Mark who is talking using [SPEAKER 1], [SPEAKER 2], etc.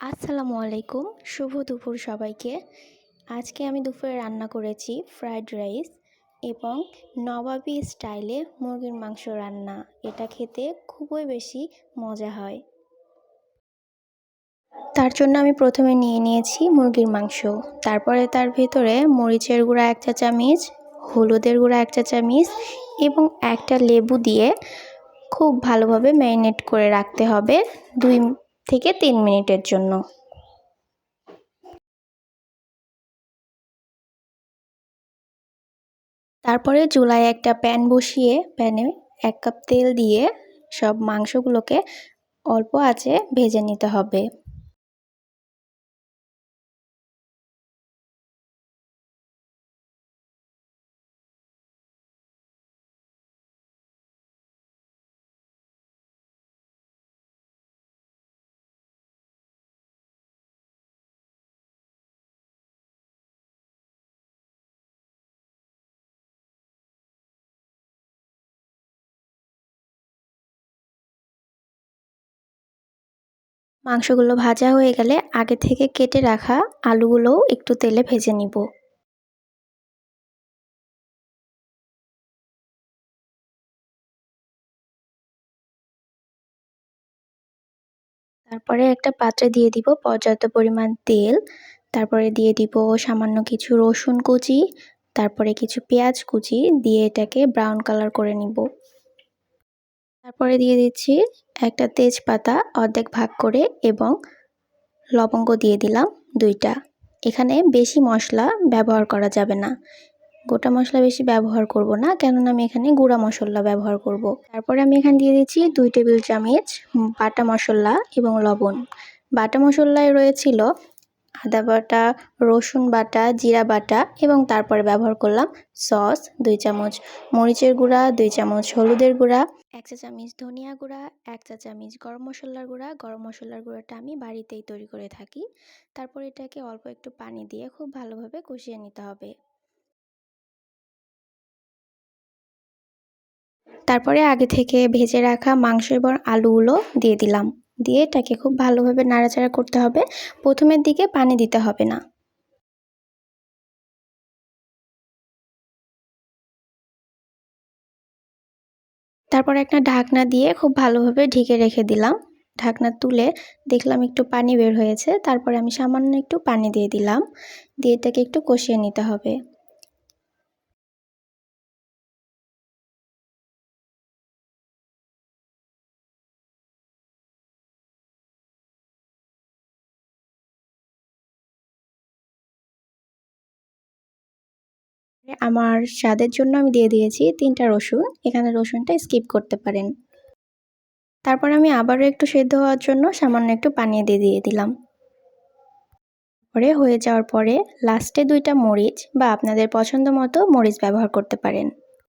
[SPEAKER 1] আসসালামু আলাইকুম, শুভ দুপুর সবাইকে। আজকে আমি দুপুরে রান্না করেছি ফ্রাইড রাইস এবং নবাবী স্টাইলে মুরগির মাংস রান্না। এটা খেতে খুবই বেশি মজা হয়। তার জন্য আমি প্রথমে নিয়ে নিয়েছি মুরগির মাংস। তারপরে তার ভেতরে মরিচের গুঁড়া 1 চা চামচ, হলুদের গুঁড়া 1 চা চামচ এবং একটা লেবু দিয়ে খুব ভালোভাবে ম্যারিনেট করে রাখতে হবে 2 থেকে 3 মিনিটের জন্য। তারপরে চুলায় একটা প্যান বসিয়ে প্যানে 1 কাপ তেল দিয়ে সব মাংসগুলোকে অল্প আঁচে ভেজে নিতে হবে। মাংসগুলো ভাজা হয়ে গেলে আগে থেকে কেটে রাখা আলুগুলোও একটু তেলে ভেজে নিব। তারপরে একটা পাত্রে দিয়ে দিব পর্যাপ্ত পরিমাণ তেল। তারপরে দিয়ে দিব সামান্য কিছু রসুন কুচি, তারপরে কিছু পেঁয়াজ কুচি দিয়ে এটাকে ব্রাউন কালার করে নিব। তারপরে দিয়ে দিচ্ছি একটা তেজপাতা অর্ধেক ভাগ করে এবং লবঙ্গ দিয়ে দিলাম 2টা। এখানে বেশি মশলা ব্যবহার করা যাবে না। গোটা মশলা বেশি ব্যবহার করব না, কেননা আমি এখানে গুঁড়া মশলা ব্যবহার করব। তারপরে আমি এখানে দিয়ে দিচ্ছি 2 টেবিল চামচ বাটা মশলা এবং লবণ। বাটা মশলায় রয়েছিল আদা বাটা, রসুন বাটা, জিরা বাটা এবং তারপরে ব্যবহার করলাম সস 2 চামচ, মরিচের গুঁড়া 2 চামচ, হলুদের গুঁড়া 1 চা চামচ, ধনিয়া গুঁড়া 1 চা চামচ, গরম মশলার গুঁড়া। গরম মশলার গুঁড়াটা আমি বাড়িতেই তৈরি করে থাকি। তারপর এটাকে অল্প একটু পানি দিয়ে খুব ভালোভাবে কষিয়ে নিতে হবে। তারপরে আগে থেকে ভেজে রাখা মাংস এবং আলুগুলো দিয়ে দিলাম। দিয়ে এটাকে খুব ভালোভাবে নাড়াচাড়া করতে হবে। প্রথমের দিকে পানি দিতে হবে না। তারপর একটা ঢাকনা দিয়ে খুব ভালোভাবে ঢেকে রেখে দিলাম। ঢাকনা তুলে দেখলাম একটু পানি বের হয়েছে। তারপরে আমি সামান্য একটু পানি দিয়ে দিলাম। দিয়ে এটাকে একটু কষিয়ে নিতে হবে। আমার স্বাদের জন্য আমি দিয়ে দিয়েছি 3টা রসুন। এখানে রসুনটা স্কিপ করতে পারেন। তারপর আমি আবারও একটু সেদ্ধ হওয়ার জন্য সামান্য একটু পানি দিয়ে দিলাম। হয়ে যাওয়ার পরে লাস্টে 2টা মরিচ বা আপনাদের পছন্দ মতো মরিচ ব্যবহার করতে পারেন।